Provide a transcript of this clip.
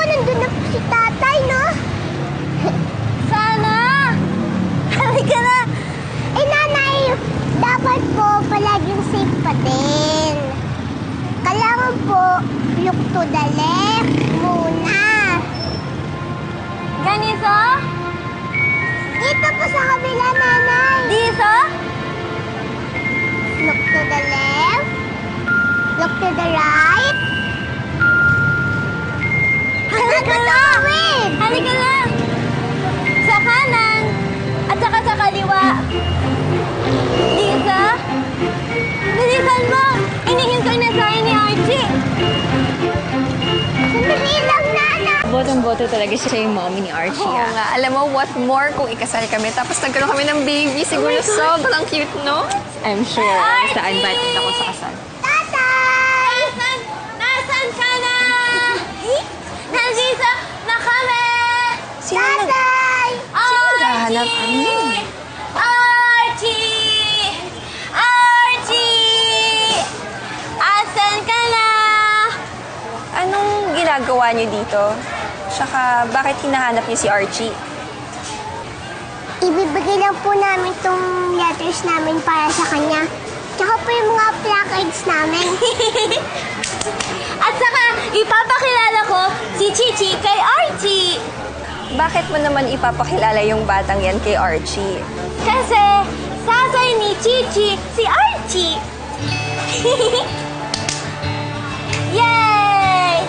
nandun na po si tatay, no? Sana! Halika na! Eh, nanay, dapat po palaging safe pa din. Kailangan po, look to the left muna. Ganito? Dito po sa kabila, nanay. Dito? Look to the left. Look to the right. Halika na! Halika na! Sa kanan at saka sa kaliwa. Lisa? Bilisan mo! Inihintay na sa'yo ni Archie. Sandali lang, nana. Botong-boto talaga siya yung mommy ni Archie. Oo nga. Alam mo, what more kung ikasal kami tapos nagkaroon kami ng baby. Siguro sobrang cute, no? I'm sure. Basta invited ako sa kasal. Tatay! Nasaan ka na? Nandito na kami! Tatay! naghahanap? Archie! Archie! Asan ka na? Anong ginagawa niyo dito? Tsaka, bakit hinahanap niyo si Archie? Ibibigay lang po namin tong letters namin para sa kanya. Tsaka po yung mga placards namin. At saka, ipapakilala ko si Chichi kay Archie. Bakit mo naman ipapakilala yung batang yan kay Archie? Kasi, sasay ni Chichi si Archie. Yay!